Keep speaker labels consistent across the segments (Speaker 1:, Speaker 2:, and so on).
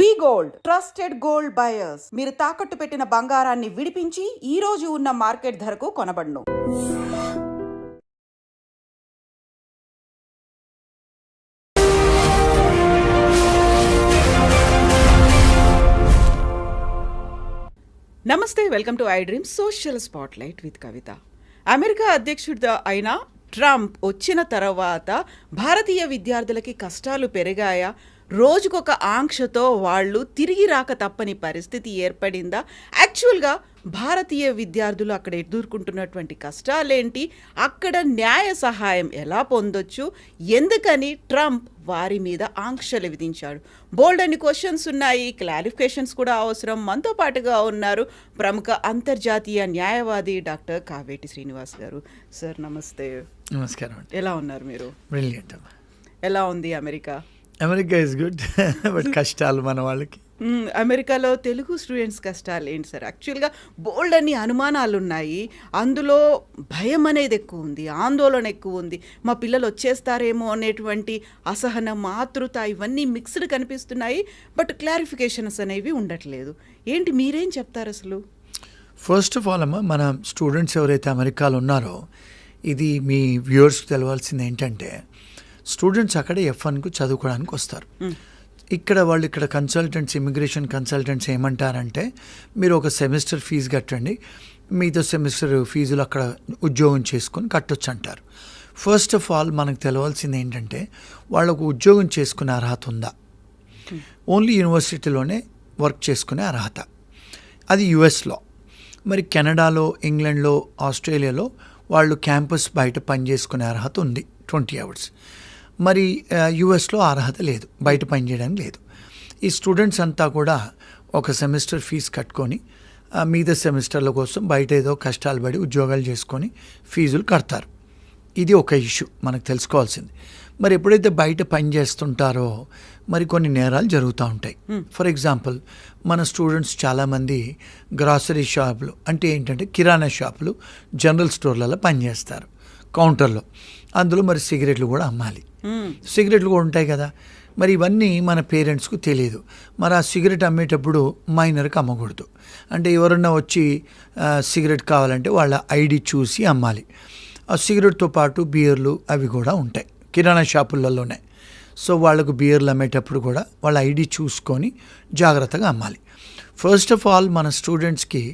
Speaker 1: వి gold trusted gold buyers. మీరు తాకట్టు పెట్టిన బంగారాన్ని విడిపించి ఈ రోజు ఉన్న మార్కెట్ ధరకు కొనబడును. నమస్తే, welcome to I dream social spotlight with Kavitha. America అధ్యక్షుడు అయిన ట్రంప్ వచ్చిన తర్వాత భారతీయ విద్యార్థులకి కష్టాలు పెరిగాయా? రోజుకొక ఆంక్షతో వాళ్ళు తిరిగి రాక తప్పని పరిస్థితి ఏర్పడిందా? యాక్చువల్గా భారతీయ విద్యార్థులు అక్కడ ఎదుర్కొంటున్నటువంటి కష్టాలేంటి? అక్కడ న్యాయ సహాయం ఎలా పొందొచ్చు? ఎందుకని ట్రంప్ వారి మీద ఆంక్షలు విధించాడు? బోల్డ్ అని క్వశ్చన్స్ ఉన్నాయి, క్లారిఫికేషన్స్ కూడా అవసరం. మనతో పాటుగా ఉన్నారు ప్రముఖ అంతర్జాతీయ న్యాయవాది డాక్టర్ కావేటి శ్రీనివాస్ గారు. సార్ నమస్తే.
Speaker 2: నమస్కారం.
Speaker 1: ఎలా ఉన్నారు మీరు?
Speaker 2: బ్రిలియంట్.
Speaker 1: ఎలా ఉంది America?
Speaker 2: America is good, but కష్టాలు మన వాళ్ళకి.
Speaker 1: అమెరికాలో తెలుగు స్టూడెంట్స్ కష్టాలు ఏంటి సార్? యాక్చువల్గా బోల్డ్ అన్ని అనుమానాలు ఉన్నాయి, అందులో భయం అనేది ఎక్కువ ఉంది, ఆందోళన ఎక్కువ ఉంది. మా పిల్లలు వచ్చేస్తారేమో అనేటువంటి అసహనం, ఆతృత ఇవన్నీ మిక్స్డ్ కనిపిస్తున్నాయి. బట్ క్లారిఫికేషన్స్ అనేవి ఉండట్లేదు. ఏంటి, మీరేం చెప్తారు అసలు?
Speaker 2: ఫస్ట్ ఆఫ్ ఆల్ అమ్మ, మన స్టూడెంట్స్ ఎవరైతే అమెరికాలో ఉన్నారో, ఇది మీ వ్యూవర్స్కి తెలవాల్సింది ఏంటంటే, స్టూడెంట్స్ అక్కడ F1కు చదువుకోవడానికి వస్తారు. ఇక్కడ కన్సల్టెంట్స్, ఇమిగ్రేషన్ కన్సల్టెంట్స్ ఏమంటారంటే, మీరు ఒక సెమిస్టర్ ఫీజు కట్టండి, మిగతా సెమిస్టర్ ఫీజులు అక్కడ ఉద్యోగం చేసుకొని కట్టొచ్చు అంటారు. ఫస్ట్ ఆఫ్ ఆల్ మనకు తెలవాల్సింది ఏంటంటే, వాళ్ళకు ఉద్యోగం చేసుకునే అర్హత ఉందా? ఓన్లీ యూనివర్సిటీలోనే వర్క్ చేసుకునే అర్హత, అది యుఎస్లో. మరి కెనడాలో, ఇంగ్లాండ్లో, ఆస్ట్రేలియాలో వాళ్ళు క్యాంపస్ బయట పనిచేసుకునే అర్హత ఉంది 20 hours. మరి యుఎస్లో అర్హత లేదు, బయట పనిచేయడానికి లేదు. ఈ స్టూడెంట్స్ అంతా కూడా ఒక సెమిస్టర్ ఫీజు కట్టుకొని మిగతా సెమిస్టర్ల కోసం బయట ఏదో కష్టాలు పడి ఉద్యోగాలు చేసుకొని ఫీజులు కడతారు. ఇది ఒక ఇష్యూ మనకు తెలుసుకోవాల్సింది. మరి ఎప్పుడైతే బయట పని చేస్తుంటారో మరి కొన్ని నేరాలు జరుగుతూ ఉంటాయి. ఫర్ ఎగ్జాంపుల్, మన స్టూడెంట్స్ చాలామంది గ్రాసరీ షాపులు, అంటే ఏంటంటే కిరాణా షాపులు, జనరల్ స్టోర్లలో పనిచేస్తారు కౌంటర్లో. అందులో మరి సిగరెట్లు కూడా అమ్మాలి, సిగరెట్లు కూడా ఉంటాయి కదా. మరి ఇవన్నీ మన పేరెంట్స్కు తెలియదు. మరి ఆ సిగరెట్ అమ్మేటప్పుడు మైనర్కి అమ్మకూడదు. అంటే ఎవరన్నా వచ్చి సిగరెట్ కావాలంటే వాళ్ళ ఐడి చూసి అమ్మాలి. ఆ సిగరెట్తో పాటు బియర్లు అవి కూడా ఉంటాయి కిరాణా షాపులలోనే. సో వాళ్ళకు బియర్లు అమ్మేటప్పుడు కూడా వాళ్ళ ఐడి చూసుకొని జాగ్రత్తగా అమ్మాలి. ఫస్ట్ ఆఫ్ ఆల్ మన స్టూడెంట్స్కి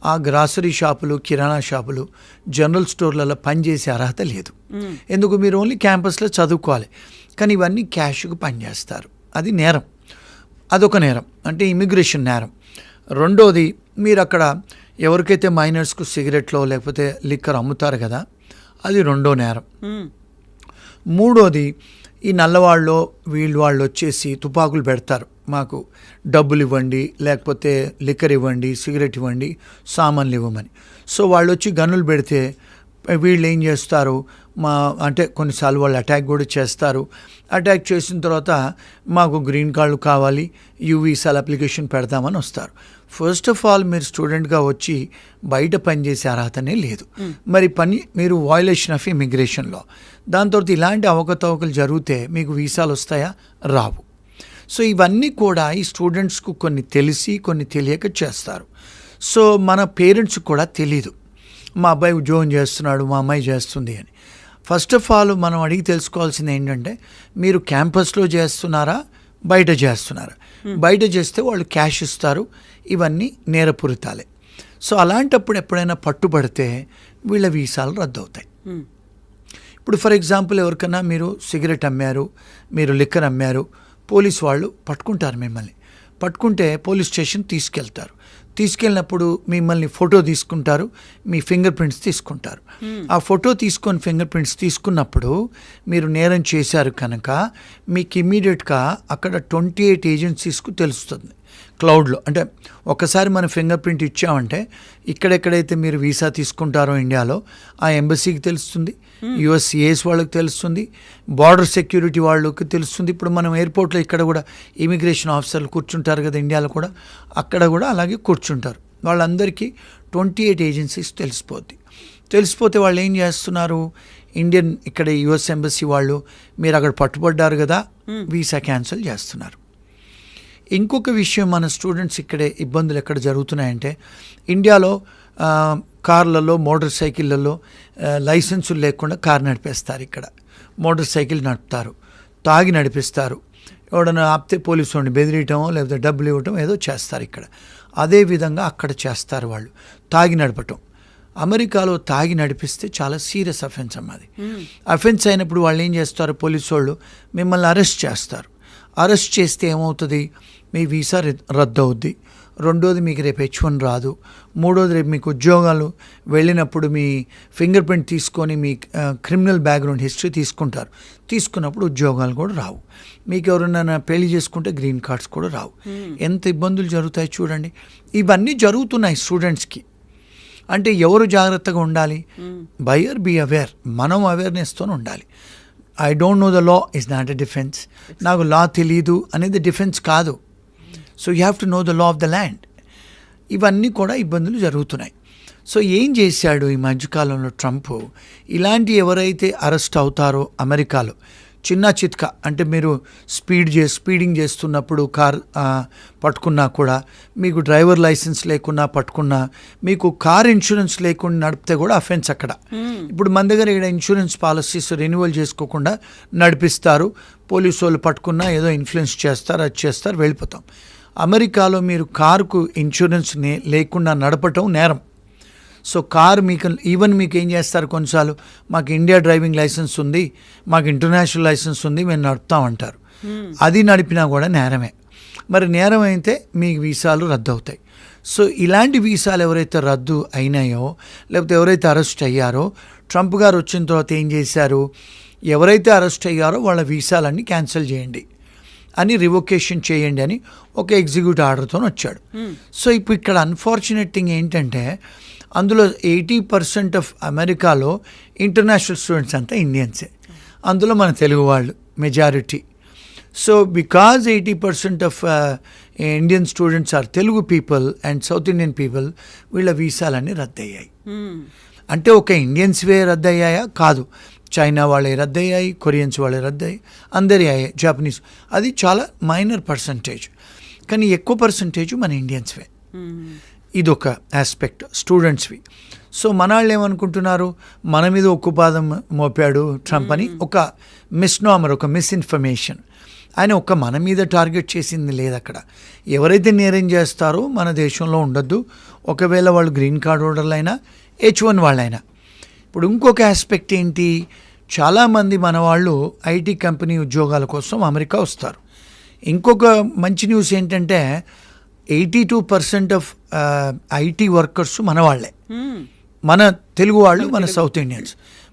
Speaker 2: ఆ గ్రాసరీ షాపులు, కిరాణా షాపులు, జనరల్ స్టోర్లలో పనిచేసే అర్హత లేదు. ఎందుకు? మీరు ఓన్లీ క్యాంపస్లో చదువుకోవాలి. కానీ ఇవన్నీ క్యాష్కు పనిచేస్తారు, అది నేరం. అదొక నేరం, అంటే ఇమిగ్రేషన్ నేరం. రెండోది, మీరు అక్కడ ఎవరికైతే మైనర్స్కు సిగరెట్లో లేకపోతే లిక్కర్ అమ్ముతారు కదా, అది రెండో నేరం. మూడోది, ఈ నల్లవాళ్ళు వాళ్ళు వచ్చేసి తుపాకులు పెడతారు, మాకు డబ్బులు ఇవ్వండి, లేకపోతే లిక్కర్ ఇవ్వండి, సిగరెట్ ఇవ్వండి, సామాన్లు ఇవ్వమని. సో వాళ్ళు వచ్చి గన్నులు పెడితే వీళ్ళు ఏం చేస్తారు, అంటే కొన్నిసార్లు వాళ్ళు అటాక్ కూడా చేస్తారు. అటాక్ చేసిన తర్వాత మాకు గ్రీన్ కార్డు కావాలి, యూవీసాల అప్లికేషన్ పెడతామని వస్తారు. ఫస్ట్ ఆఫ్ ఆల్ మీరు స్టూడెంట్గా వచ్చి బయట పనిచేసే అర్హతనే లేదు. మరి మీరు వయలేషన్ ఆఫ్ ఇమిగ్రేషన్లో. దాని తర్వాత ఇలాంటి అవకతవకలు జరిగితే మీకు వీసాలు వస్తాయా? రావు. సో ఇవన్నీ కూడా ఈ స్టూడెంట్స్కు కొన్ని తెలిసి కొన్ని తెలియక చేస్తారు. సో మన పేరెంట్స్కి కూడా తెలీదు, మా అబ్బాయి ఉద్యోగం చేస్తున్నాడు, మా అమ్మాయి చేస్తుంది అని. ఫస్ట్ ఆఫ్ ఆల్ మనం అడిగి తెలుసుకోవాల్సింది ఏంటంటే, మీరు క్యాంపస్లో చేస్తున్నారా, బయట చేస్తున్నారా? బయట చేస్తే వాళ్ళు క్యాష్ ఇస్తారు, ఇవన్నీ నేరపూరితాలే. సో అలాంటప్పుడు ఎప్పుడైనా పట్టుబడితే వీళ్ళ వీసాలు రద్దు అవుతాయి. ఇప్పుడు ఫర్ ఎగ్జాంపుల్, ఎవరికైనా మీరు సిగరెట్ అమ్మారు, మీరు లిక్కర్ అమ్మారు, పోలీస్ వాళ్ళు పట్టుకుంటారు. మిమ్మల్ని పట్టుకుంటే పోలీస్ స్టేషన్ తీసుకెళ్తారు. తీసుకెళ్ళినప్పుడు మిమ్మల్ని ఫోటో తీసుకుంటారు, మీ ఫింగర్ ప్రింట్స్ తీసుకుంటారు. ఆ ఫోటో తీసుకొని ఫింగర్ ప్రింట్స్ తీసుకున్నప్పుడు మీరు నేరం చేశారు కనుక మీకు ఇమ్మీడియట్గా అక్కడ 28 ఏజెన్సీస్కు తెలుస్తుంది క్లౌడ్లో. అంటే ఒకసారి మన ఫింగర్ ప్రింట్ ఇచ్చామంటే ఇక్కడెక్కడైతే మీరు వీసా తీసుకుంటారో ఇండియాలో ఆ ఎంబసీకి తెలుస్తుంది, యుఎస్సిఏస్ వాళ్ళకి తెలుస్తుంది, బార్డర్ సెక్యూరిటీ వాళ్ళకి తెలుస్తుంది. ఇప్పుడు మనం ఎయిర్పోర్ట్లో ఇక్కడ కూడా ఇమిగ్రేషన్ ఆఫీసర్లు కూర్చుంటారు కదా ఇండియాలో కూడా, అక్కడ కూడా అలాగే కూర్చుంటారు. వాళ్ళందరికీ 28 ఏజెన్సీస్ తెలిసిపోతే వాళ్ళు ఏం చేస్తున్నారు, ఇండియన్ ఇక్కడ యుఎస్ ఎంబసీ వాళ్ళు మీరు అక్కడ పట్టుబడ్డారు కదా, వీసా క్యాన్సిల్ చేస్తున్నారు. ఇంకొక విషయం, మన స్టూడెంట్స్ ఇక్కడే ఇబ్బందులు ఎక్కడ జరుగుతున్నాయంటే, ఇండియాలో కార్లలో, మోటార్ సైకిళ్ళల్లో లైసెన్సులు లేకుండా కారు నడిపేస్తారు. ఇక్కడ మోటార్ సైకిల్ నడుపుతారు, తాగి నడిపిస్తారు. ఎవడన్నా ఆపితే పోలీసు వాడిని బెదిరియటం లేకపోతే డబ్బులు ఇవ్వటం ఏదో చేస్తారు ఇక్కడ. అదేవిధంగా అక్కడ చేస్తారు వాళ్ళు, తాగి నడపటం. అమెరికాలో తాగి నడిపిస్తే చాలా సీరియస్ అఫెన్స్ అన్నది. అఫెన్స్ అయినప్పుడు వాళ్ళు ఏం చేస్తారు, పోలీసు వాళ్ళు మిమ్మల్ని అరెస్ట్ చేస్తారు. అరెస్ట్ చేస్తే ఏమవుతుంది, మీ వీసా రద్దు అవుద్ది. రెండోది, మీకు రేపు H1 రాదు. మూడోది, రేపు మీకు ఉద్యోగాలు వెళ్ళినప్పుడు మీ ఫింగర్ ప్రింట్ తీసుకొని మీ క్రిమినల్ బ్యాక్గ్రౌండ్ హిస్టరీ తీసుకుంటారు. తీసుకున్నప్పుడు ఉద్యోగాలు కూడా రావు. మీకు ఎవరైనా పెళ్లి చేసుకుంటే గ్రీన్ కార్డ్స్ కూడా రావు. ఎంత ఇబ్బందులు జరుగుతాయి చూడండి. ఇవన్నీ జరుగుతున్నాయి స్టూడెంట్స్కి. అంటే ఎవరు జాగ్రత్తగా ఉండాలి? Buyer be aware. మనం అవేర్నెస్తో ఉండాలి. I don't know the law is not a defence. నాకు లా తెలీదు అనేది డిఫెన్స్ కాదు. So you have to know the law of the land. ఇవన్నీ కూడా ఇబ్బందులు జరుగుతున్నాయి. సో ఏం చేశాడు ఈ మధ్యకాలంలో ట్రంప్? ఇలాంటి ఎవరైతే అరెస్ట్ అవుతారో అమెరికాలో, చిన్న చిత్క అంటే మీరు స్పీడింగ్ చేస్తున్నప్పుడు కార్ పట్టుకున్నా కూడా, మీకు డ్రైవర్ లైసెన్స్ లేకున్నా పట్టుకున్నా, మీకు కార్ ఇన్సూరెన్స్ లేకుండా నడిపితే కూడా అఫెన్స్ అక్కడ. ఇప్పుడు మన దగ్గర ఇక్కడ ఇన్సూరెన్స్ పాలసీస్ రెన్యువల్ చేసుకోకుండా నడిపిస్తారు. పోలీసు వాళ్ళు పట్టుకున్నా ఏదో ఇన్ఫ్లుయెన్స్ చేస్తారు, అది చేస్తారు, వెళ్ళిపోతాం. అమెరికాలో మీరు కారుకు ఇన్సూరెన్స్ లేకుండా నడపటం నేరం. సో కారు మీకు ఏం చేస్తారు, కొన్నిసార్లు మాకు ఇండియా డ్రైవింగ్ లైసెన్స్ ఉంది, మాకు ఇంటర్నేషనల్ లైసెన్స్ ఉంది, మేము నడుపుతామంటారు. అది నడిపినా కూడా నేరమే. మరి నేరం అయితే మీ వీసాలు రద్దు అవుతాయి. సో ఇలాంటి వీసాలు ఎవరైతే రద్దు అయినాయో, లేకపోతే ఎవరైతే అరెస్ట్ అయ్యారో, ట్రంప్ గారు వచ్చిన తర్వాత ఏం చేశారు, ఎవరైతే అరెస్ట్ అయ్యారో వాళ్ళ వీసాలన్నీ క్యాన్సిల్ చేయండి అని, రివొకేషన్ చేయండి అని ఒక ఎగ్జిక్యూటివ్ ఆర్డర్తో వచ్చాడు. సో ఇప్పుడు ఇక్కడ అన్ఫార్చునేట్ థింగ్ ఏంటంటే, అందులో 80% ఆఫ్ అమెరికాలో ఇంటర్నేషనల్ స్టూడెంట్స్ అంతా ఇండియన్సే. అందులో మన తెలుగు వాళ్ళు majority. So because 80% of Indian students are Telugu people and south Indian people, వీళ్ళ వీసాలన్నీ రద్దయ్యాయి. అంటే ఒక ఇండియన్స్వే రద్దయ్యాయా? కాదు, చైనా వాళ్ళే రద్దయ్యాయి, కొరియన్స్ వాళ్ళే రద్దయ్యాయి, అందరి అయ్యాయి, జాపనీస్. అది చాలా మైనర్ పర్సంటేజ్. కానీ ఎక్కువ పర్సంటేజ్ మన ఇండియన్స్వే. ఇదొక ఆస్పెక్ట్ స్టూడెంట్స్వి. సో మన వాళ్ళు ఏమనుకుంటున్నారు, మన మీద ఉక్కుపాదం మోపాడు ట్రంప్ అని ఒక మిస్నామర్, ఒక మిస్ఇన్ఫర్మేషన్. ఆయన ఒక మన మీద టార్గెట్ చేసింది లేదు అక్కడ. ఎవరైతే నేరం చేస్తారో మన దేశంలో ఉండొద్దు, ఒకవేళ వాళ్ళు గ్రీన్ కార్డ్ హోల్డర్లైనా H1 వాళ్ళైనా. ఇప్పుడు ఇంకొక ఆస్పెక్ట్ ఏంటి, చాలామంది మన వాళ్ళు ఐటీ కంపెనీ ఉద్యోగాల కోసం అమెరికా వస్తారు. ఇంకొక మంచి న్యూస్ ఏంటంటే 82% ఆఫ్ ఐటీ వర్కర్స్ మన వాళ్ళే, మన తెలుగు వాళ్ళు, మన సౌత్ ఇండియన్స్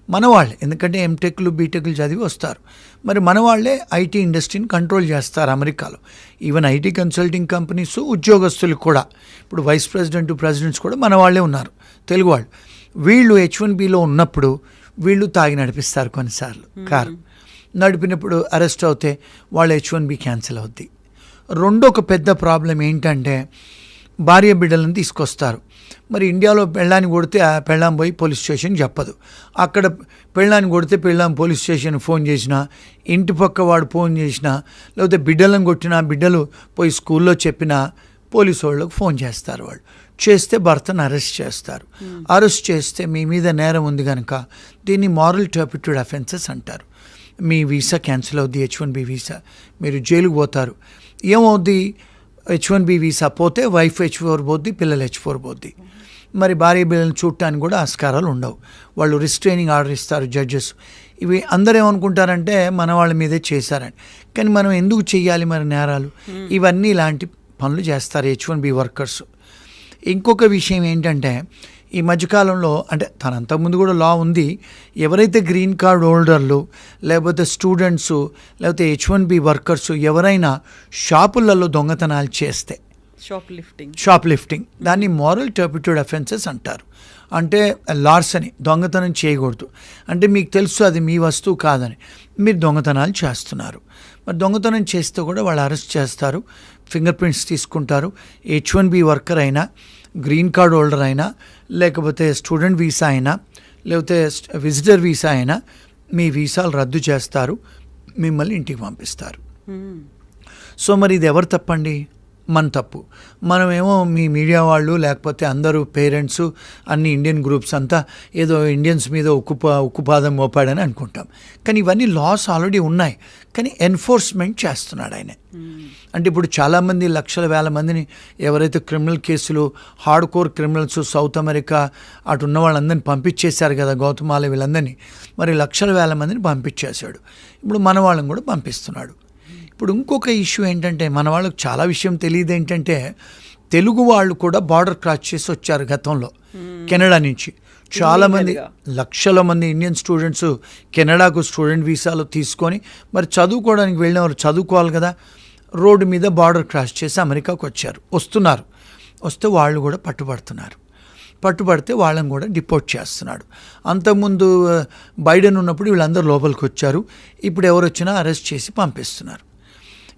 Speaker 2: మన వాళ్ళే. ఎందుకంటే ఎంటెక్లు బీటెక్లు చదివి వస్తారు. మరి మన వాళ్ళే ఐటీ ఇండస్ట్రీని కంట్రోల్ చేస్తారు అమెరికాలో. ఈవెన్ ఐటీ కన్సల్టింగ్ కంపెనీస్ ఉద్యోగస్తులు కూడా, ఇప్పుడు వైస్ ప్రెసిడెంట్స్ కూడా మన వాళ్ళే ఉన్నారు, తెలుగు వాళ్ళు. వీళ్ళు H1Bలో ఉన్నప్పుడు వీళ్ళు తాగి నడిపిస్తారు కొన్నిసార్లు కారు. నడిపినప్పుడు అరెస్ట్ అవుతే వాళ్ళ H1B క్యాన్సిల్ అవుద్ది. రెండొక పెద్ద ప్రాబ్లం ఏంటంటే, భార్య బిడ్డలను తీసుకొస్తారు. మరి ఇండియాలో పెళ్ళాన్ని కొడితే ఆ పెళ్ళాం పోయి పోలీస్ స్టేషన్ చెప్పదు. అక్కడ పెళ్ళాన్ని కొడితే పెళ్ళాం పోలీస్ స్టేషన్ ఫోన్ చేసినా, ఇంటి పక్క వాడు ఫోన్ చేసినా, లేకపోతే బిడ్డలను కొట్టినా బిడ్డలు పోయి స్కూల్లో చెప్పినా పోలీసు వాళ్ళకు ఫోన్ చేస్తారు. వాళ్ళు చేస్తే భర్తను అరెస్ట్ చేస్తారు. అరెస్ట్ చేస్తే మీ మీద నేరం ఉంది కనుక దీన్ని మారల్ టర్పిట్యూడ్ అఫెన్సెస్ అంటారు. మీ వీసా క్యాన్సిల్ అవుద్ది, H1B వీసా, మీరు జైలుకు పోతారు. ఏమవుద్ది, H1B వీసా పోతే వైఫ్ H4 పోద్ది, పిల్లలు H4 పోద్ది. మరి భార్య బిడ్డలను చూడటానికి కూడా ఆస్కారాలు ఉండవు. వాళ్ళు రిస్ట్రైనింగ్ ఆర్డర్ ఇస్తారు జడ్జెస్. ఇవి అందరూ ఏమనుకుంటారంటే మన వాళ్ళ మీదే చేశారని. కానీ మనం ఎందుకు చెయ్యాలి మరి నేరాలు? ఇవన్నీ ఇలాంటి పనులు చేస్తారు H1B వర్కర్స్. ఇంకొక విషయం ఏంటంటే, ఈ మధ్యకాలంలో, అంటే తన అంతకుముందు కూడా లా ఉంది, ఎవరైతే గ్రీన్ కార్డ్ హోల్డర్లు లేకపోతే స్టూడెంట్స్ లేకపోతే H1B వర్కర్స్ ఎవరైనా షాపులలో దొంగతనాలు చేస్తే, షాప్ లిఫ్టింగ్, దాన్ని మారల్ టర్పిట్యూడ్ అఫెన్సెస్ అంటారు. అంటే లార్సని, దొంగతనం చేయకూడదు. అంటే మీకు తెలుసు అది మీ వస్తువు కాదని, మీరు దొంగతనాలు చేస్తున్నారు. మరి దొంగతనం చేస్తే కూడా వాళ్ళు అరెస్ట్ చేస్తారు, ఫింగర్ ప్రింట్స్ తీసుకుంటారు. H1B వర్కర్ అయినా, గ్రీన్ కార్డ్ హోల్డర్ అయినా, లేకపోతే స్టూడెంట్ వీసా అయినా, లేకపోతే విజిటర్ వీసా అయినా, మీ వీసాలు రద్దు చేస్తారు, మిమ్మల్ని ఇంటికి పంపిస్తారు. సో మరి ఇది ఎవరు తప్పండి? మన తప్పు. మనమేమో మీ మీడియా వాళ్ళు లేకపోతే అందరూ పేరెంట్స్ అన్ని ఇండియన్ గ్రూప్స్ అంతా ఏదో ఇండియన్స్ మీద ఉక్కుపాదం మోపాడని అనుకుంటాం. కానీ ఇవన్నీ లాస్ ఆల్రెడీ ఉన్నాయి, కానీ ఎన్ఫోర్స్మెంట్ చేస్తున్నాడు ఆయన. అంటే ఇప్పుడు చాలామంది లక్షల వేల మందిని ఎవరైతే క్రిమినల్ కేసులు hard core criminals south America అటు ఉన్న వాళ్ళందరినీ పంపించేశారు కదా, గౌతమాల వీళ్ళందరినీ. మరి లక్షల వేల మందిని పంపించేశాడు. ఇప్పుడు మన వాళ్ళని కూడా పంపిస్తున్నాడు. ఇప్పుడు ఇంకొక ఇష్యూ ఏంటంటే, మన వాళ్ళకి చాలా విషయం తెలియదు ఏంటంటే, తెలుగు వాళ్ళు కూడా బార్డర్ క్రాస్ చేసి వచ్చారు గతంలో కెనడా నుంచి. చాలామంది లక్షల మంది ఇండియన్ స్టూడెంట్స్ కెనడాకు స్టూడెంట్ వీసాలు తీసుకొని మరి చదువుకోవడానికి వెళ్ళిన వారు చదువుకోవాలి కదా, రోడ్డు మీద బార్డర్ క్రాస్ చేసి అమెరికాకు వస్తున్నారు. వస్తే వాళ్ళు కూడా పట్టుబడితే వాళ్ళని కూడా డిపోర్ట్ చేస్తున్నాడు. అంతకుముందు బైడెన్ ఉన్నప్పుడు వీళ్ళందరూ లోపలికి వచ్చారు, ఇప్పుడు ఎవరు వచ్చినా అరెస్ట్ చేసి పంపిస్తున్నారు.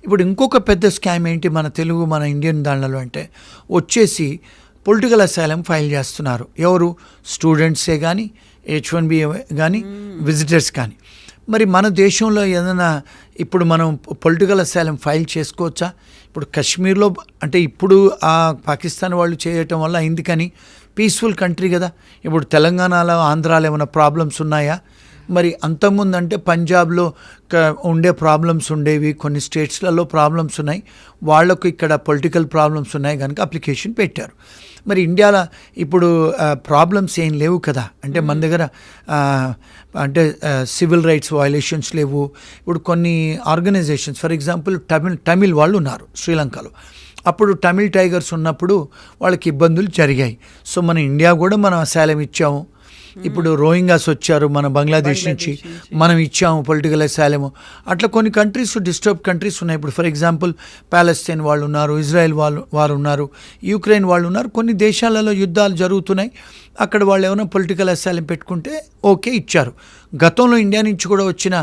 Speaker 2: ఇప్పుడు ఇంకొక పెద్ద స్కామ్ ఏంటి మన ఇండియన్ దాంట్లో అంటే, వచ్చేసి పొలిటికల్ అసైలం ఫైల్ చేస్తున్నారు. ఎవరు? స్టూడెంట్సే కానీ, H1B కానీ, విజిటర్స్ కానీ. మరి మన దేశంలో ఏదైనా ఇప్పుడు మనం పొలిటికల్ అసైలం ఫైల్ చేసుకోవచ్చా? ఇప్పుడు కాశ్మీర్లో అంటే ఇప్పుడు ఆ పాకిస్తాన్ వాళ్ళు చేయటం వల్ల అయింది, కానీ పీస్ఫుల్ కంట్రీ కదా. ఇప్పుడు తెలంగాణలో ఆంధ్రాలో ఏమైనా ప్రాబ్లమ్స్ ఉన్నాయా? మరి అంతకుముందు అంటే పంజాబ్లో ఉండే ప్రాబ్లమ్స్ ఉండేవి, కొన్ని స్టేట్స్లలో ప్రాబ్లమ్స్ ఉన్నాయి, వాళ్లకు ఇక్కడ పొలిటికల్ ప్రాబ్లమ్స్ ఉన్నాయి కనుక అప్లికేషన్ పెట్టారు. మరి ఇండియాలో ఇప్పుడు ప్రాబ్లమ్స్ ఏం లేవు కదా. అంటే మన దగ్గర అంటే సివిల్ రైట్స్ వయలేషన్స్ లేవు. ఇప్పుడు కొన్ని ఆర్గనైజేషన్స్, ఫర్ ఎగ్జాంపుల్ తమిళ్ వాళ్ళు ఉన్నారు శ్రీలంకలో. అప్పుడు తమిళ్ టైగర్స్ ఉన్నప్పుడు వాళ్ళకి ఇబ్బందులు జరిగాయి. సో మన ఇండియా కూడా మనం అసైలం ఇచ్చాము. ఇప్పుడు రోహింగాస్ వచ్చారు మన బంగ్లాదేశ్ నుంచి, మనం ఇచ్చాము పొలిటికల్ అసైలము. అట్లా కొన్ని కంట్రీస్ డిస్టర్బ్ కంట్రీస్ ఉన్నాయి. ఇప్పుడు ఫర్ ఎగ్జాంపుల్ ప్యాలెస్తైన్ వాళ్ళు ఉన్నారు, ఇజ్రాయెల్ వారు ఉన్నారు, యుక్రెయిన్ వాళ్ళు ఉన్నారు. కొన్ని దేశాలలో యుద్ధాలు జరుగుతున్నాయి, అక్కడ వాళ్ళు ఏమైనా పొలిటికల్ అసైలం పెట్టుకుంటే ఓకే ఇచ్చారు. గతంలో ఇండియా నుంచి కూడా వచ్చిన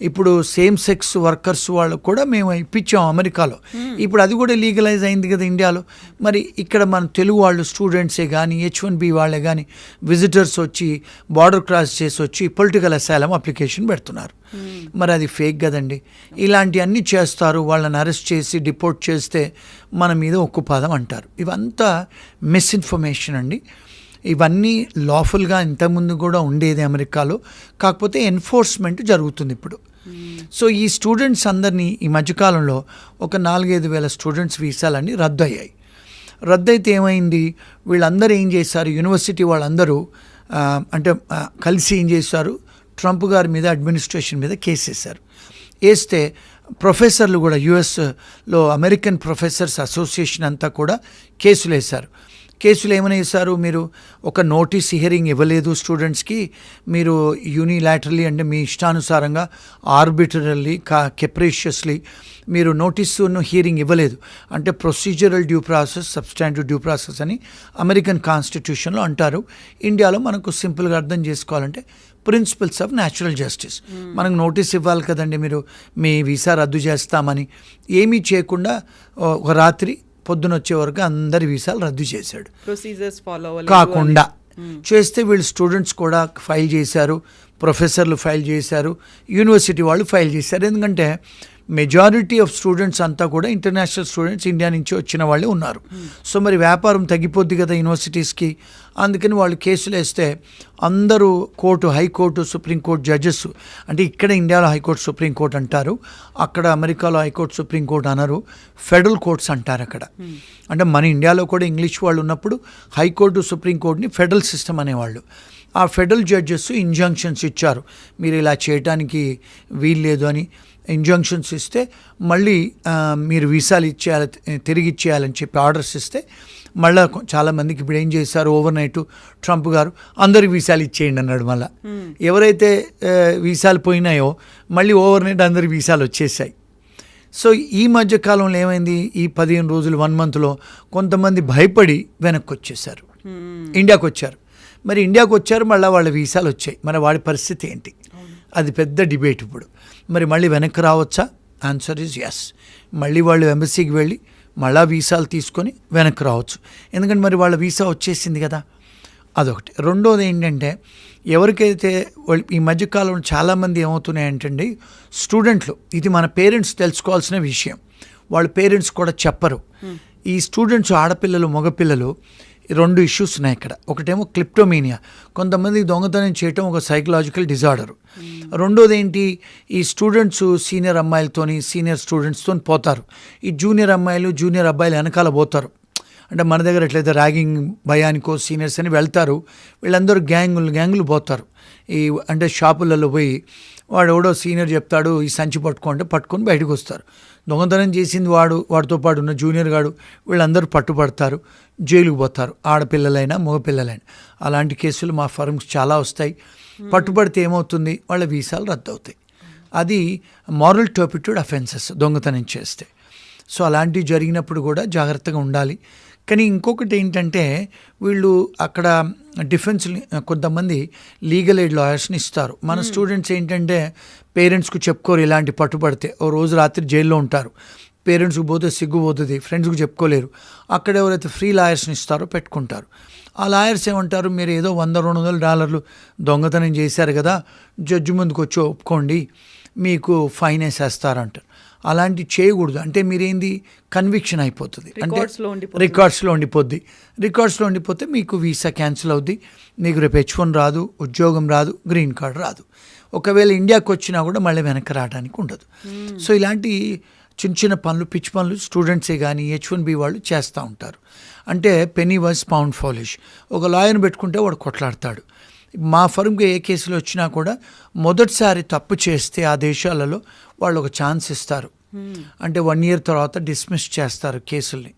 Speaker 2: ఇప్పుడు సేమ్ సెక్స్ వర్కర్స్ వాళ్ళకు కూడా మేము ఇప్పించాం అమెరికాలో. ఇప్పుడు అది కూడా లీగలైజ్ అయింది కదా ఇండియాలో. మరి ఇక్కడ మన తెలుగు వాళ్ళు స్టూడెంట్సే కానీ, H1B వాళ్ళే కానీ, విజిటర్స్ వచ్చి బార్డర్ క్రాస్ చేసి వచ్చి పొలిటికల్ అసైలం అప్లికేషన్ పెడుతున్నారు. మరి అది ఫేక్ కదండి. ఇలాంటివన్నీ చేస్తారు, వాళ్ళని అరెస్ట్ చేసి డిపోర్ట్ చేస్తే మన మీద ఉక్కుపాదం అంటారు. ఇవంతా మిస్ఇన్ఫర్మేషన్ అండి. ఇవన్నీ లాఫుల్గా ఇంతకుముందు కూడా ఉండేది అమెరికాలో, కాకపోతే ఎన్ఫోర్స్మెంట్ జరుగుతుంది ఇప్పుడు. సో ఈ స్టూడెంట్స్ అందరినీ ఈ మధ్యకాలంలో ఒక 4-5 వేల స్టూడెంట్స్ వీసాలన్నీ రద్దయ్యాయి. రద్దయితే ఏమైంది, వీళ్ళందరూ ఏం చేశారు, యూనివర్సిటీ వాళ్ళందరూ అంటే కలిసి ఏం చేశారు, ట్రంప్ గారి మీద అడ్మినిస్ట్రేషన్ మీద కేసు వేశారు. వేస్తే ప్రొఫెసర్లు కూడా యుఎస్లో అమెరికన్ ప్రొఫెసర్స్ అసోసియేషన్ అంతా కూడా కేసులు వేశారు. కేసులు ఏమైనా వేశారు, మీరు ఒక నోటీస్ హియరింగ్ ఇవ్వలేదు స్టూడెంట్స్కి, మీరు యూనిలాటరలీ అంటే మీ ఇష్టానుసారంగా ఆర్బిటరల్లీ కెప్రేషియస్లీ మీరు నోటీసును హియరింగ్ ఇవ్వలేదు. అంటే procedural due process, substantive due process అని అమెరికన్ కాన్స్టిట్యూషన్లో అంటారు. ఇండియాలో మనకు సింపుల్గా అర్థం చేసుకోవాలంటే ప్రిన్సిపల్స్ ఆఫ్ న్యాచురల్ జస్టిస్. మనకు నోటీస్ ఇవ్వాలి కదండి, మీరు మీ వీసా రద్దు చేస్తామని. ఏమీ చేయకుండా ఒక రాత్రి పొద్దున వచ్చే వరకు అందరి వీసాలు రద్దు చేశాడు.
Speaker 1: ప్రొసీజర్స్ ఫాలో
Speaker 2: కాకుండా చేస్తే వీళ్ళు స్టూడెంట్స్ కూడా ఫైల్ చేశారు, ప్రొఫెసర్లు ఫైల్ చేశారు, యూనివర్సిటీ వాళ్ళు ఫైల్ చేశారు. ఎందుకంటే మెజారిటీ ఆఫ్ స్టూడెంట్స్ అంతా కూడా ఇంటర్నేషనల్ స్టూడెంట్స్ ఇండియా నుంచి వచ్చిన వాళ్ళే ఉన్నారు. సో మరి వ్యాపారం తగ్గిపోద్ది కదా యూనివర్సిటీస్కి. అందుకని వాళ్ళు కేసులు వేస్తే అందరూ హైకోర్టు సుప్రీంకోర్టు జడ్జెస్, అంటే ఇక్కడ ఇండియాలో హైకోర్టు సుప్రీంకోర్టు అంటారు, అక్కడ అమెరికాలో హైకోర్టు సుప్రీంకోర్టు అనరు, ఫెడరల్ కోర్ట్స్ అంటారు అక్కడ. అంటే మన ఇండియాలో కూడా ఇంగ్లీష్ వాళ్ళు ఉన్నప్పుడు హైకోర్టు సుప్రీంకోర్టుని ఫెడరల్ సిస్టమ్ అనేవాళ్ళు. ఆ ఫెడరల్ జడ్జెస్ ఇంజంక్షన్స్ ఇచ్చారు, మీరు ఇలా చేయడానికి వీల్లేదు అని ఇంజంక్షన్స్ ఇస్తే మళ్ళీ మీరు వీసాలు తిరిగి ఇచ్చేయాలని చెప్పి ఆర్డర్స్ ఇస్తే మళ్ళీ చాలామందికి ఇప్పుడు ఏం చేశారు, ఓవర్ నైట్ ట్రంప్ గారు అందరికి వీసాలు ఇచ్చేయండి అన్నాడు. మళ్ళీ ఎవరైతే వీసాలు పోయినాయో మళ్ళీ ఓవర్ నైట్ అందరికి వీసాలు వచ్చేసాయి. సో ఈ మధ్యకాలంలో ఏమైంది, ఈ 15 రోజులు 1 monthలో కొంతమంది భయపడి వెనక్కి వచ్చేసారు, ఇండియాకు వచ్చారు. మరి ఇండియాకు వచ్చారు, మళ్ళీ వాళ్ళ వీసాలు వచ్చాయి. మరి వాడి పరిస్థితి ఏంటి, అది పెద్ద డిబేట్ ఇప్పుడు. మరి మళ్ళీ వెనక్కి రావచ్చా? Answer is yes. మళ్ళీ వాళ్ళు ఎంబసీకి వెళ్ళి మళ్ళా వీసాలు తీసుకొని వెనక్కి రావచ్చు, ఎందుకంటే మరి వాళ్ళ వీసా వచ్చేసింది కదా. అదొకటి. రెండోది ఏంటంటే, ఎవరికైతే ఈ మధ్యకాలంలో చాలామంది ఏమవుతున్నాయంటండి, స్టూడెంట్లు, ఇది మన పేరెంట్స్ తెలుసుకోవాల్సిన విషయం. వాళ్ళ పేరెంట్స్ కూడా చెప్పరు. ఈ స్టూడెంట్స్ ఆడపిల్లలు మగపిల్లలు 2 ఇష్యూస్ ఉన్నాయి ఇక్కడ. ఒకటేమో క్లిప్టోమీనియా, కొంతమంది దొంగతనం చేయటం ఒక సైకలాజికల్ డిజార్డర్. రెండోది ఏంటి, ఈ స్టూడెంట్స్ సీనియర్ అమ్మాయిలతోని సీనియర్ స్టూడెంట్స్తో పోతారు, ఈ జూనియర్ అమ్మాయిలు జూనియర్ అబ్బాయిలు వెనకాల పోతారు. అంటే మన దగ్గర ఎట్లయితే ర్యాగింగ్ భయానికో సీనియర్స్ అని వెళ్తారు, వీళ్ళందరూ గ్యాంగులు పోతారు. ఈ అంటే షాపులలో పోయి వాడు ఎవడో సీనియర్ చెప్తాడు ఈ సంచి పట్టుకుంటే పట్టుకొని బయటకు వస్తారు. దొంగతనం చేసింది వాడితో పాటు ఉన్న జూనియర్ గాడు, వీళ్ళందరూ పట్టుబడతారు, జైలుకు పోతారు, ఆడపిల్లలైనా మగపిల్లలైనా. అలాంటి కేసులు మా ఫర్మ్స్ చాలా వస్తాయి. పట్టుబడితే ఏమవుతుంది, వాళ్ళ వీసాలు రద్దు అవుతాయి. అది మారల్ టర్పిట్యూడ్ అఫెన్సెస్, దొంగతనం చేస్తే. సో అలాంటివి జరిగినప్పుడు కూడా జాగ్రత్తగా ఉండాలి. కానీ ఇంకొకటి ఏంటంటే, వీళ్ళు అక్కడ డిఫెన్స్ కొంతమంది లీగల్ ఎయిడ్ లాయర్స్ని ఇస్తారు. మన స్టూడెంట్స్ ఏంటంటే పేరెంట్స్కు చెప్పుకోరు, ఇలాంటి పట్టుబడితే ఓ రోజు రాత్రి జైల్లో ఉంటారు, పేరెంట్స్కి పోతే సిగ్గుపోతుంది, ఫ్రెండ్స్కి చెప్పుకోలేరు. అక్కడ ఎవరైతే ఫ్రీ లాయర్స్ని ఇస్తారో పెట్టుకుంటారు. ఆ లాయర్స్ ఏమంటారు, మీరు ఏదో $100-200 దొంగతనం చేశారు కదా, జడ్జి ముందుకు వచ్చి ఒప్పుకోండి, మీకు ఫైన్ వేసేస్తారంటారు. అలాంటి చేయకూడదు. అంటే మీరేంది, కన్విక్షన్ అయిపోతుంది, అంటే రికార్డ్స్లో ఉండిపోతే మీకు వీసా క్యాన్సిల్ అవుద్ది, మీకు రేపు H1 రాదు, ఉద్యోగం రాదు, గ్రీన్ కార్డ్ రాదు. ఒకవేళ ఇండియాకి వచ్చినా కూడా మళ్ళీ వెనక్కి రావడానికి ఉండదు. సో ఇలాంటి చిన్న పనులు, పిచ్చి పనులు స్టూడెంట్సే కానీ H1B వాళ్ళు చేస్తూ ఉంటారు. అంటే పెనీ వాజ్ పౌండ్ ఫాలిష్. ఒక లాయర్ని పెట్టుకుంటే వాడు కొట్లాడతాడు. మా ఫర్మ్కి ఏ కేసులు వచ్చినా కూడా మొదటిసారి తప్పు చేస్తే ఆ దేశాలలో వాళ్ళు ఒక ఛాన్స్ ఇస్తారు. అంటే 1 year తర్వాత డిస్మిస్ చేస్తారు కేసుల్ని.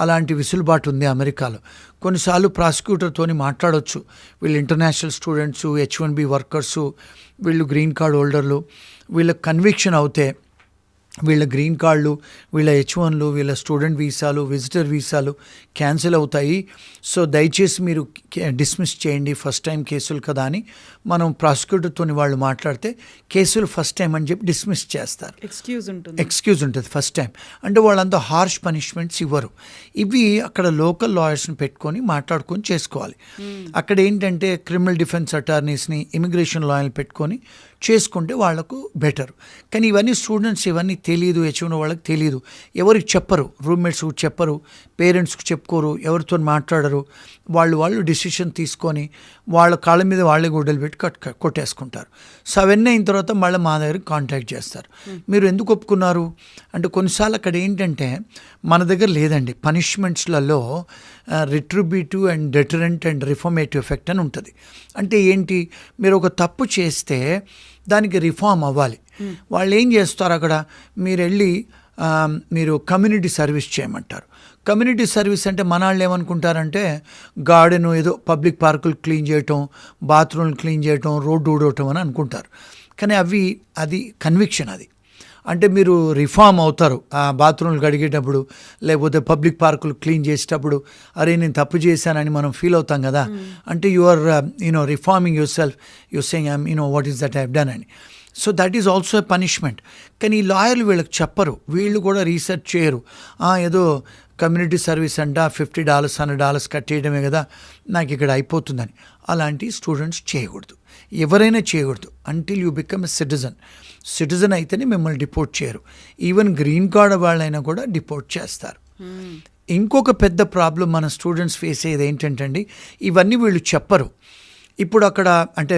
Speaker 2: అలాంటి విసులుబాటు ఉంది అమెరికాలో. కొన్నిసార్లు ప్రాసిక్యూటర్తోని మాట్లాడవచ్చు, వీళ్ళు ఇంటర్నేషనల్ స్టూడెంట్స్, H1B వర్కర్సు, వీళ్ళు గ్రీన్ కార్డ్ హోల్డర్లు, వీళ్ళకి కన్విక్షన్ అవుతే వీళ్ళ గ్రీన్ కార్డులు, వీళ్ళ H1లు, వీళ్ళ స్టూడెంట్ వీసాలు, విజిటర్ వీసాలు క్యాన్సిల్ అవుతాయి. సో దయచేసి మీరు డిస్మిస్ చేయండి, ఫస్ట్ టైం కేసులు కదా అని మనం ప్రాసిక్యూటర్తో వాళ్ళు మాట్లాడితే కేసులు ఫస్ట్ టైం అని చెప్పి డిస్మిస్ చేస్తారు. ఎక్స్క్యూజ్ ఉంటుంది ఫస్ట్ టైం. అంటే వాళ్ళంతా హార్ష్ పనిష్మెంట్స్ ఇవ్వరు. ఇవి అక్కడ లోకల్ లాయర్స్ని పెట్టుకొని మాట్లాడుకొని చేసుకోవాలి. అక్కడ ఏంటంటే క్రిమినల్ డిఫెన్స్ అటార్నీస్ని, ఇమిగ్రేషన్ లాయర్ని పెట్టుకొని చేసుకుంటే వాళ్లకు బెటర్. కానీ ఇవన్నీ స్టూడెంట్స్ ఇవన్నీ తెలియదు, H1 వాళ్ళకి తెలియదు, ఎవరికి చెప్పరు, రూమ్మేట్స్కి చెప్పరు, పేరెంట్స్కి చెప్పుకోరు, ఎవరితో మాట్లాడరు. వాళ్ళు డిసిషన్ తీసుకొని వాళ్ళ కాళ్ళ మీద వాళ్ళే గుడ్డలు పెట్టి కొట్టేసుకుంటారు. సో అవన్నీ అయిన తర్వాత మళ్ళీ మా దగ్గరికి కాంటాక్ట్ చేస్తారు, మీరు ఎందుకు ఒప్పుకున్నారు అంటే. కొన్నిసార్లు అక్కడ ఏంటంటే మన దగ్గర లేదండి, పనిష్మెంట్స్లలో retributive and deterrent and reformative effect అని ఉంటుంది. అంటే ఏంటి, మీరు ఒక తప్పు చేస్తే దానికి రిఫార్మ్ అవ్వాలి. వాళ్ళు ఏం చేస్తారు, అక్కడ మీరు కమ్యూనిటీ సర్వీస్ చేయమంటారు. కమ్యూనిటీ సర్వీస్ అంటే మన వాళ్ళు ఏమనుకుంటారంటే గార్డెన్, ఏదో పబ్లిక్ పార్కులు క్లీన్ చేయటం, బాత్రూమ్లు క్లీన్ చేయటం, రోడ్డు ఊడవటం అని అనుకుంటారు. కానీ అది కన్విక్షన్. అది అంటే మీరు రిఫార్మ్ అవుతారు ఆ బాత్రూమ్లు కడిగేటప్పుడు, లేకపోతే పబ్లిక్ పార్కులు క్లీన్ చేసేటప్పుడు, అరే నేను తప్పు చేశానని మనం ఫీల్ అవుతాం కదా. అంటే you are reforming yourself, your saying what is that I have done అని. So that is also a punishment. కానీ ఈ లాయర్లు వీళ్ళకి చెప్పరు, వీళ్ళు కూడా రీసెర్చ్ చేయరు. ఏదో కమ్యూనిటీ సర్వీస్ అంట $50 $100 కట్టేయడమే కదా నాకు ఇక్కడ అయిపోతుందని. అలాంటి స్టూడెంట్స్ చేయకూడదు, ఎవరైనా చేయకూడదు. Until you become a citizen అయితేనే మిమ్మల్ని డిపోర్ట్ చేయరు. ఈవెన్ గ్రీన్ కార్డ్ వాళ్ళైనా కూడా డిపోర్ట్ చేస్తారు. ఇంకొక పెద్ద ప్రాబ్లం మన స్టూడెంట్స్ ఫేస్ అయ్యేది ఏంటంటే అండి, ఇవన్నీ వీళ్ళు చెప్పరు. ఇప్పుడు అక్కడ అంటే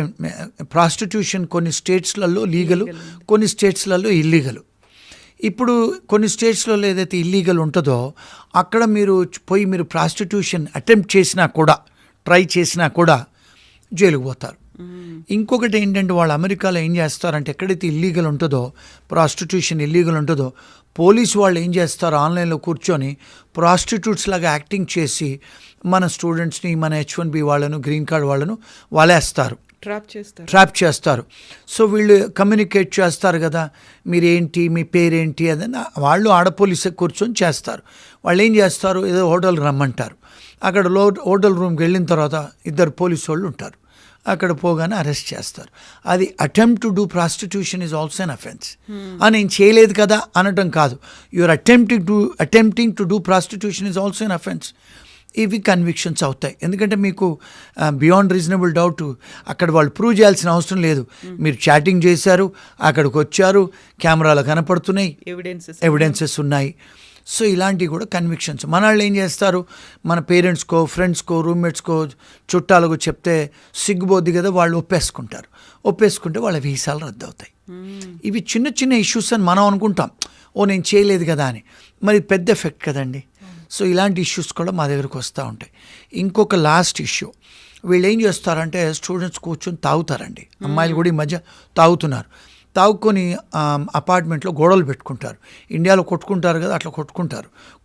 Speaker 2: ప్రాస్టిట్యూషన్ కొన్ని స్టేట్స్లలో లీగలు, కొన్ని స్టేట్స్లలో ఇల్లీగలు. ఇప్పుడు కొన్ని స్టేట్స్లలో ఏదైతే ఇల్లీగల్ ఉంటుందో అక్కడ మీరు ప్రాస్టిట్యూషన్ అటెంప్ట్ చేసినా కూడా, ట్రై చేసినా కూడా జైలుకు పోతారు. ఇంకొకటి ఏంటంటే వాళ్ళు అమెరికాలో ఏం చేస్తారంటే, ఎక్కడైతే ఇల్లీగల్ ఉంటుందో, ప్రాస్టిట్యూషన్ ఇల్లీగల్ ఉంటుందో, పోలీసు వాళ్ళు ఏం చేస్తారు, ఆన్లైన్లో కూర్చొని ప్రాస్టిట్యూట్స్ లాగా యాక్టింగ్ చేసి మన స్టూడెంట్స్ని, మన H1B వాళ్ళను, గ్రీన్ కార్డ్ వాళ్ళను వాళ్ళేస్తారు, ట్రాప్ చేస్తారు. సో వీళ్ళు కమ్యూనికేట్ చేస్తారు కదా, మీరేంటి, మీ పేరేంటి అదని వాళ్ళు ఆడపోలీసే కూర్చొని చేస్తారు. వాళ్ళు ఏం చేస్తారు, ఏదో హోటల్కి రమ్మంటారు. అక్కడ హోటల్ రూమ్కి వెళ్ళిన తర్వాత 2 పోలీసు వాళ్ళు ఉంటారు, అక్కడ పోగానే అరెస్ట్ చేస్తారు. అది attempt to do prostitution is also an offence. నేను చేయలేదు కదా అనటం కాదు, you are attempting to do prostitution is also an offence. ఇవి కన్విక్షన్స్ అవుతాయి. ఎందుకంటే మీకు బియాండ్ రీజనబుల్ డౌట్ అక్కడ వాళ్ళు ప్రూవ్ చేయాల్సిన అవసరం లేదు. మీరు చాటింగ్ చేశారు, అక్కడికి వచ్చారు, కెమెరాలు కనపడుతున్నాయి, ఎవిడెన్సెస్ ఉన్నాయి. సో ఇలాంటివి కూడా కన్విక్షన్స్. మన వాళ్ళు ఏం చేస్తారు, మన పేరెంట్స్కో, ఫ్రెండ్స్కో, రూమ్మేట్స్కో, చుట్టాలకు చెప్తే సిగ్గుబోద్ది కదా, వాళ్ళు ఒప్పేసుకుంటే వాళ్ళ వీసాలు రద్దు అవుతాయి. ఇవి చిన్న చిన్న ఇష్యూస్ అని మనం అనుకుంటాం, నేను చేయలేదు కదా అని. మరి పెద్ద ఎఫెక్ట్ కదండి. సో ఇలాంటి ఇష్యూస్ కూడా మా దగ్గరకు వస్తూ ఉంటాయి. ఇంకొక లాస్ట్ ఇష్యూ, వీళ్ళు ఏం చేస్తారంటే స్టూడెంట్స్ కూర్చొని తాగుతారండి. అమ్మాయిలు కూడా ఈ మధ్య తాగుతున్నారు. తాగుకొని అపార్ట్మెంట్లో గొడవలు పెట్టుకుంటారు. ఇండియాలో కొట్టుకుంటారు కదా, అట్లా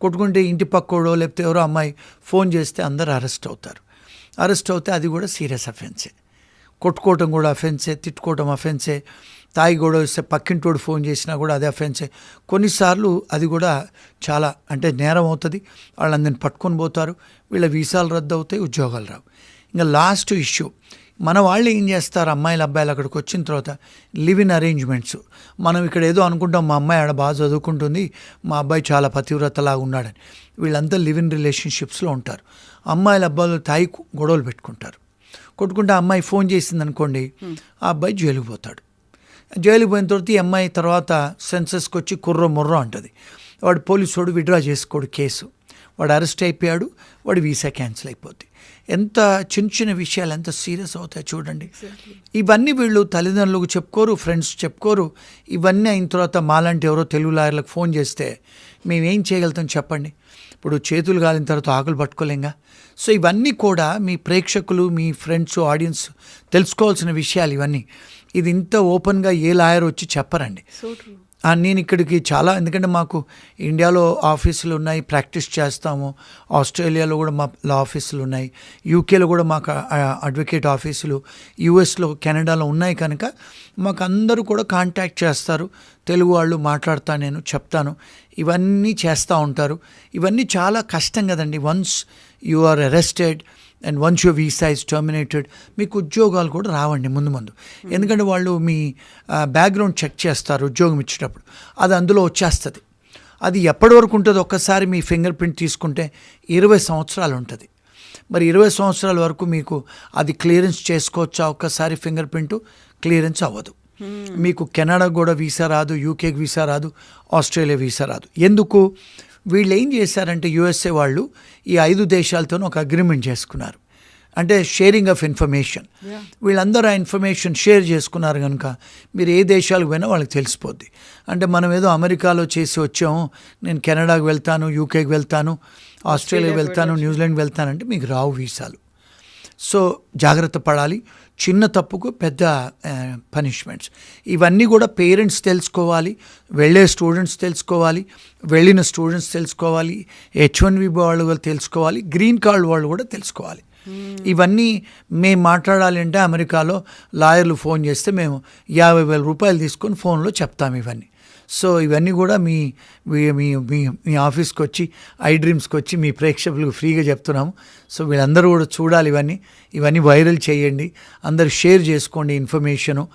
Speaker 2: కొట్టుకుంటే ఇంటి పక్కోడో లేకపోతే ఎవరో అమ్మాయి ఫోన్ చేస్తే అందరూ అరెస్ట్ అవుతే అది కూడా సీరియస్ అఫెన్సే. కొట్టుకోవటం కూడా అఫెన్సే, తిట్టుకోవటం అఫెన్సే, తాగి గొడవ వస్తే పక్కింటోడు ఫోన్ చేసినా కూడా అదే అఫెన్సే. కొన్నిసార్లు అది కూడా చాలా నేరం అవుతుంది. వాళ్ళందరిని పట్టుకొని పోతారు, వీళ్ళ వీసాలు రద్దు అవుతాయి, ఉద్యోగాలు రావు. ఇంకా లాస్ట్ ఇష్యూ, మన వాళ్ళు ఏం చేస్తారు, అమ్మాయిలు అబ్బాయిలు అక్కడికి వచ్చిన తర్వాత లివ్ ఇన్ అరేంజ్మెంట్స్. మనం ఇక్కడ ఏదో అనుకుంటాం, మా అమ్మాయి ఆడ బాగా చదువుకుంటుంది, మా అబ్బాయి చాలా పతివ్రతలాగా ఉన్నాడని. వీళ్ళంతా లివ్ ఇన్ రిలేషన్షిప్స్లో ఉంటారు. అమ్మాయిలు అబ్బాయిలు తాగి గొడవలు కొట్టుకుంటే ఆ అమ్మాయి ఫోన్ చేసింది అనుకోండి, ఆ అబ్బాయి జైలుకి పోతాడు. జైలుకి పోయిన తర్వాత ఈ అమ్మాయి తర్వాత సెన్సస్కి వచ్చి ముర్రో అంటుంది. వాడు పోలీసు విడ్రా చేసుకోడు కేసు, వాడు అరెస్ట్ అయిపోయాడు, వాడి వీసా క్యాన్సిల్ అయిపోద్ది. ఎంత చిన్న విషయాలు ఎంత సీరియస్ అవుతాయి చూడండి. ఇవన్నీ వీళ్ళు తల్లిదండ్రులకు చెప్పుకోరు, ఫ్రెండ్స్ చెప్పుకోరు. ఇవన్నీ అయిన తర్వాత మాలాంటి ఎవరో తెలుగు లాయర్లకు ఫోన్ చేస్తే మేమేం చేయగలుగుతాం చెప్పండి. ఇప్పుడు చేతులు కాలిన తర్వాత ఆకులు పట్టుకోలేంగా. సో ఇవన్నీ కూడా మీ ప్రేక్షకులు, మీ ఫ్రెండ్స్, ఆడియన్స్ తెలుసుకోవాల్సిన విషయాలు ఇవన్నీ. ఇది ఇంత ఓపెన్గా ఏ లాయర్ వచ్చి చెప్పరండి. నేను ఇక్కడికి చాలా, ఎందుకంటే మాకు ఇండియాలో ఆఫీసులు ఉన్నాయి, ప్రాక్టీస్ చేస్తాము. ఆస్ట్రేలియాలో కూడా మా లా ఆఫీసులు ఉన్నాయి, యూకేలో కూడా మాకు అడ్వకేట్ ఆఫీసులు, యూఎస్లో, కెనడాలో ఉన్నాయి. కనుక మాకు అందరూ కూడా కాంటాక్ట్ చేస్తారు. తెలుగు వాళ్ళు మాట్లాడతాను, నేను చెప్తాను, ఇవన్నీ చేస్తూ ఉంటారు. ఇవన్నీ చాలా కష్టం కదండి. Once you are arrested and once your visa is terminated, మీకు ఉద్యోగాలు కూడా రావండి ముందు. ఎందుకంటే వాళ్ళు మీ బ్యాక్గ్రౌండ్ చెక్ చేస్తారు ఉద్యోగం ఇచ్చేటప్పుడు, అది అందులో వచ్చేస్తుంది. అది ఎప్పటి వరకు ఉంటుందో ఒక్కసారి మీ ఫింగర్ ప్రింట్ తీసుకుంటే 20 సంవత్సరాలు ఉంటుంది. మరి 20 సంవత్సరాల వరకు మీకు అది క్లియరెన్స్ చేసుకోవచ్చా? ఒక్కసారి ఫింగర్ ప్రింట్ క్లియరెన్స్ అవ్వదు. మీకు కెనడా కూడా వీసా రాదు, యూకేకి వీసా రాదు, ఆస్ట్రేలియా వీసా రాదు. ఎందుకు? వీళ్ళు ఏం చేశారంటే యూఎస్ఏ వాళ్ళు ఈ 5 దేశాలతోనూ ఒక అగ్రిమెంట్ చేసుకున్నారు. అంటే షేరింగ్ ఆఫ్ ఇన్ఫర్మేషన్. వీళ్ళందరూ ఆ ఇన్ఫర్మేషన్ షేర్ చేసుకున్నారు కనుక మీరు ఏ దేశాలకు పోయినా వాళ్ళకి తెలిసిపోద్ది. అంటే మనం ఏదో అమెరికాలో చేసి వచ్చాము, నేను కెనడాకి వెళ్తాను, యూకేకి వెళ్తాను, ఆస్ట్రేలియాకి వెళ్తాను, న్యూజిలాండ్కి వెళ్తానంటే మీకు రావు వీసాలు. సో జాగ్రత్త పడాలి. చిన్న తప్పుకు పెద్ద పనిష్మెంట్స్. ఇవన్నీ కూడా పేరెంట్స్ తెలుసుకోవాలి, వెళ్ళే స్టూడెంట్స్ తెలుసుకోవాలి, వెళ్ళిన స్టూడెంట్స్ తెలుసుకోవాలి, H1B వాళ్ళు తెలుసుకోవాలి, గ్రీన్ కార్డ్ వాళ్ళు కూడా తెలుసుకోవాలి. ఇవన్నీ మేము మాట్లాడాలి అంటే అమెరికాలో లాయర్లు ఫోన్ చేస్తే మేము 50,000 రూపాయలు తీసుకొని ఫోన్లో చెప్తాము ఇవన్నీ. సో ఇవన్నీ కూడా మీ మీ ఆఫీస్కి వచ్చి, ఐ డ్రీమ్స్కి వచ్చి మీ ప్రేక్షకులకు ఫ్రీగా చెప్తున్నాము. సో వీళ్ళందరూ కూడా చూడాలి, ఇవన్నీ వైరల్ చేయండి, అందరూ షేర్ చేసుకోండి ఇన్ఫర్మేషను.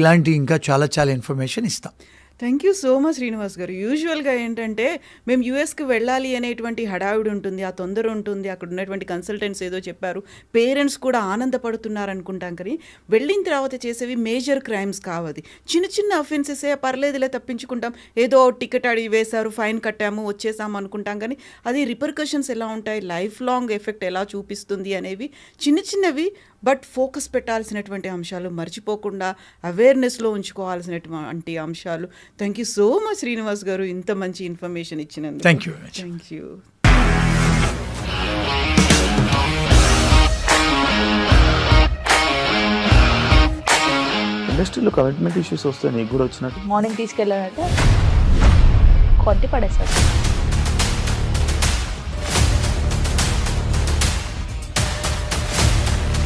Speaker 2: ఇలాంటి ఇంకా చాలా ఇన్ఫర్మేషన్ ఇస్తాం.
Speaker 1: Thank you so much Srinivas గారు. యూజువల్గా ఏంటంటే మేము యూఎస్కి వెళ్ళాలి అనేటువంటి హడావిడి ఉంటుంది, ఆ తొందర ఉంటుంది, అక్కడ ఉన్నటువంటి కన్సల్టెంట్స్ ఏదో చెప్పారు, పేరెంట్స్ కూడా ఆనందపడుతున్నారు అనుకుంటాం. కానీ వెళ్ళిన తర్వాత చేసేవి మేజర్ క్రైమ్స్ కావది. చిన్న అఫెన్సెసే పర్లేదులే తప్పించుకుంటాం, ఏదో టికెట్ అడిగి వేశారు, ఫైన్ కట్టాము, వచ్చేసాము అనుకుంటాం. కానీ అది రిపర్కషన్స్ ఎలా ఉంటాయి, లైఫ్ లాంగ్ ఎఫెక్ట్ ఎలా చూపిస్తుంది అనేవి చిన్నవి, బట్ ఫోకస్ పెట్టాల్సినటువంటి అంశాలు, మర్చిపోకుండా అవేర్నెస్లో ఉంచుకోవాల్సినటువంటి అంశాలు. Thank you so much Srinivas గారు, ఇంత మంచి ఇన్ఫర్మేషన్ ఇచ్చినందుకు.
Speaker 2: Thank you.
Speaker 3: ఇండస్ట్రీలో కమిట్మెంట్ ఇష్యూస్ వస్తాయి, నీకు కూడా వచ్చినట్టు?
Speaker 4: మార్నింగ్ తీసుకెళ్ళాలంటే కొట్టి పడేస్తారు.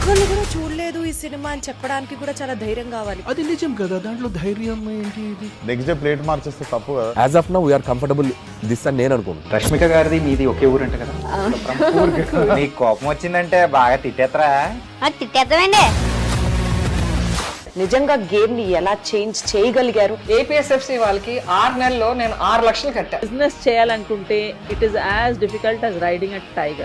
Speaker 5: వాళ్ళు కూడా చూడలేదు ఈ సినిమా అని చెప్పడానికి కూడా చాలా ధైర్యం కావాలి.
Speaker 3: అది నిజం కదా, దాంట్లో ధైర్యం ఏంటి? ఇది
Speaker 6: నెక్స్ట్ డే ప్లేట్ మార్చేస్తే తప్పు కదా.
Speaker 7: As of now we are comfortable this అని నేను అనుకుంటున్నాను.
Speaker 8: రష్మిక గారిది మీది ఒకే ఊరంట కదా? నీకు కోపం వచ్చిందంటే బాగా తిట్టేత్తరా?
Speaker 4: తిట్టేద్దామండి.
Speaker 5: నిజంగా గేమ్ ని ఎలా చేంజ్ చేయగలిగారు?
Speaker 9: ఏపీఎస్ఎఫ్సి వాళ్ళకి 6 నెలల్లో నేను 6 లక్షలు కట్టా.
Speaker 10: బిజినెస్ చేయాలనుకుంటే it is as difficult as riding a tiger.